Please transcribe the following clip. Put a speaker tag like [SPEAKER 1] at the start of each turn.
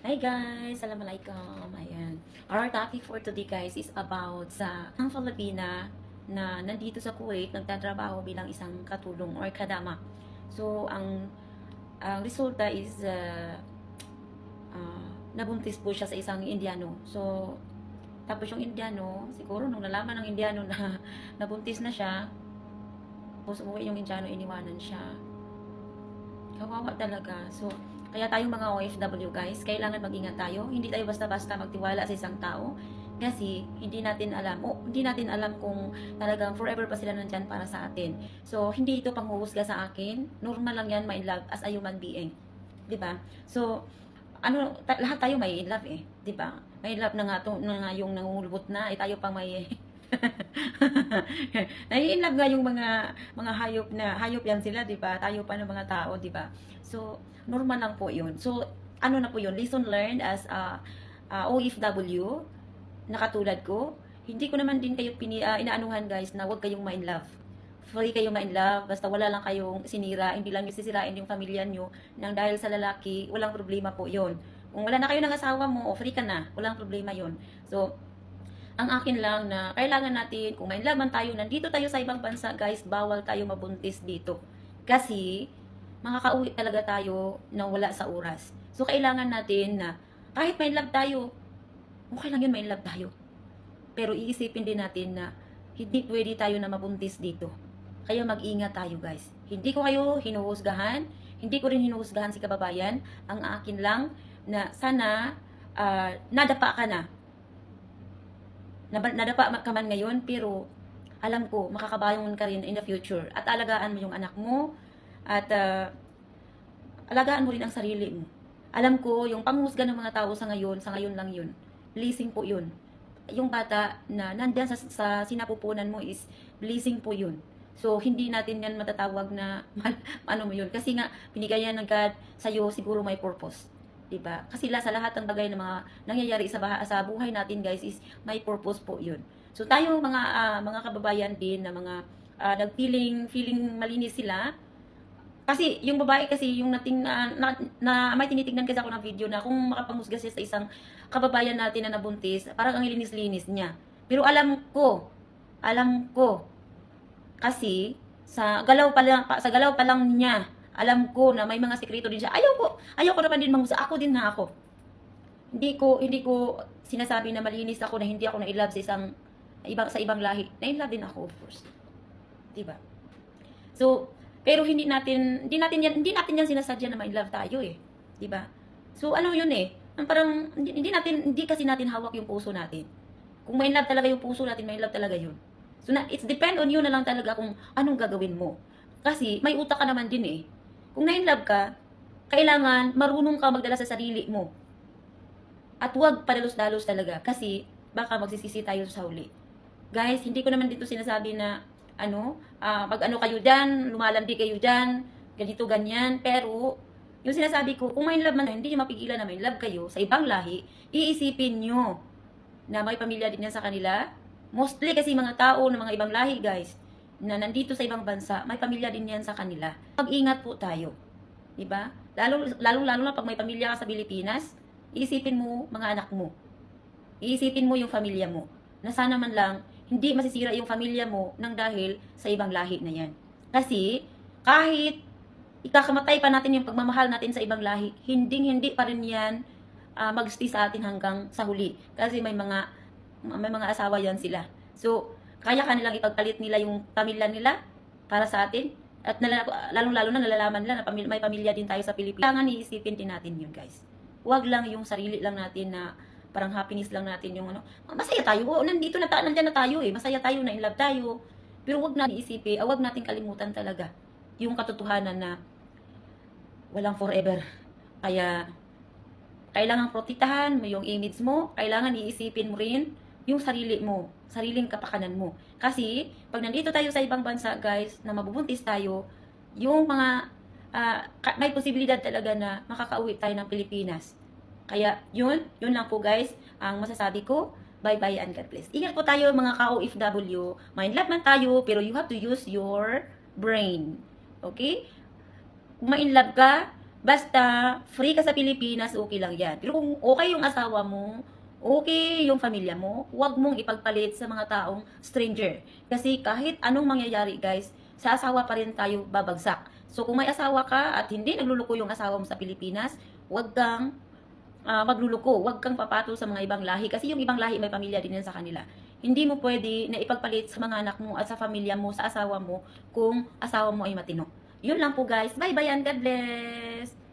[SPEAKER 1] Hi guys! Assalamualaikum! Ayan. Our topic for today guys is about sa ang Filipina na nandito sa Kuwait, nagtatrabaho bilang isang katulong or kadama. So, ang resulta is nabuntis po siya sa isang Indiano. So, tapos yung Indiano, siguro nung nalaman ng Indiano na nabuntis na siya, tapos umuwi yung Indiano, iniwanan siya. Kawawa talaga. So, kaya tayong mga OFW guys, kailangan mag-ingat tayo. Hindi tayo basta-basta magtiwala sa isang tao kasi hindi natin alam kung talagang forever pa sila nandyan para sa atin. So, hindi ito panghuhusga sa akin. Normal lang yan, my love, as a human being. 'Di ba? So, lahat tayo may in love eh, 'di ba? May love na nga yung nangungulbot na, tayo pang may nai-inlove nga yung mga hayop yan sila, 'di ba? Tayo pa ng mga tao, 'di ba? So, normal lang po 'yun. So, ano na po 'yun? Lesson learned as OFW na katulad ko. Hindi ko naman din kayo inaanuhan guys na huwag kayong ma-in-love. Free kayong ma-in-love, basta wala lang kayong sinira, hindi lang yung sisirain yung pamilya nyo nang dahil sa lalaki, walang problema po 'yun. Kung wala na kayo ng asawa mo, free ka na, walang problema 'yun. So, ang akin lang na kailangan natin, kung may laban tayo, nandito tayo sa ibang bansa guys, bawal tayo mabuntis dito. Kasi, makakauwi talaga tayo na wala sa oras. So, kailangan natin na, kahit may love tayo, okay lang yun, may love tayo. Pero iisipin din natin na, hindi pwede tayo na mabuntis dito. Kaya mag-ingat tayo guys. Hindi ko kayo hinuhusgahan, hindi ko rin hinuhusgahan si kababayan. Ang akin lang, na sana, nadapa ka na. Nadapa ka man ngayon, pero alam ko, makakabangon ka rin in the future. At alagaan mo yung anak mo, at alagaan mo rin ang sarili mo. Alam ko, yung panghusga ng mga tao sa ngayon lang yun. Blessing po yun. Yung bata na nandyan sa sinapupunan mo is blessing po yun. So, hindi natin yan matatawag na, ano mo yun. Kasi nga, binigay yan ng God sa'yo, siguro may purpose. Diba? Kasi sa lahat ng bagay na mga nangyayari sa buhay natin guys is may purpose po yun. So tayo mga kababayan din na mga feeling malinis sila. Kasi yung babae kasi yung na may tinitingnan kasi ako ng video na kung makapanghusga siya sa isang kababayan natin na nabuntis, parang ang linis-linis niya. Pero alam ko kasi sa galaw pa lang niya, alam ko na may mga sekreto din siya. Ayaw ko naman din mangusga. Ako din na ako. Hindi ko sinasabi na malinis ako, na hindi ako na-inlove sa ibang lahi. Na-inlove din ako, of course. 'Di ba? So, pero hindi natin yan sinasadya na ma-inlove tayo eh. 'Di ba? So, ano 'yun eh? Parang hindi kasi natin hawak yung puso natin. Kung ma-inlove talaga yung puso natin, ma-inlove talaga 'yun. So, it's depend on you na lang talaga kung anong gagawin mo. Kasi may utak ka naman din eh. Kung na-inlove ka, kailangan marunong ka magdala sa sarili mo. At huwag padalos-dalos talaga kasi baka magsisisi tayo sa huli. Guys, hindi ko naman dito sinasabi na pag kayo dyan, lumalandi kayo dyan, ganito, ganyan. Pero, yung sinasabi ko, kung may love man, hindi nyo mapigilan na may love kayo sa ibang lahi, iisipin nyo na may pamilya din yan sa kanila. Mostly kasi mga tao ng mga ibang lahi, guys, na nandito sa ibang bansa, may pamilya din yan sa kanila. Mag-ingat po tayo. 'Di ba? Lalo na pag may pamilya ka sa Pilipinas, iisipin mo mga anak mo. Iisipin mo yung pamilya mo. Na sana man lang hindi masisira yung pamilya mo nang dahil sa ibang lahi na yan. Kasi kahit ikakamatay pa natin yung pagmamahal natin sa ibang lahi, hindi pa rin yan mag-stay sa atin hanggang sa huli. Kasi may mga asawa yan sila. So, kaya kanilang ipagpalit nila yung pamilya nila para sa atin. At lalong-lalo na nalalaman nila na may pamilya din tayo sa Pilipinas. Kailangan iisipin din natin yun, guys. Huwag lang yung sarili lang natin na parang happiness lang natin yung masaya tayo. Oo, nandiyan na tayo eh. Masaya tayo, na-inlove tayo. Pero huwag natin isipin, huwag natin kalimutan talaga yung katotohanan na walang forever. Kaya, kailangan protektahan mo yung image mo. Kailangan iisipin mo rin yung sarili mo, sariling kapakanan mo. Kasi, pag nandito tayo sa ibang bansa, guys, na mabubuntis tayo, yung mga, may posibilidad talaga na makakauwi tayo ng Pilipinas. Kaya, yun lang po guys, ang masasabi ko. Bye-bye and God bless. Ingat po tayo mga ka-OFW. Ma-inlove man tayo, pero you have to use your brain. Okay? Kung ma-inlove ka, Basta, free ka sa Pilipinas, okay lang yan. Pero kung okay yung asawa mo, okay yung pamilya mo, huwag mong ipagpalit sa mga taong stranger. Kasi kahit anong mangyayari guys, sa asawa pa rin tayo babagsak. So kung may asawa ka at hindi nagluluko yung asawa mo sa Pilipinas, huwag kang magluluko, huwag kang papatol sa mga ibang lahi. Kasi yung ibang lahi may pamilya din yan sa kanila. Hindi mo pwede na ipagpalit sa mga anak mo at sa pamilya mo, sa asawa mo, kung asawa mo ay matino. Yun lang po guys. Bye bye and God bless!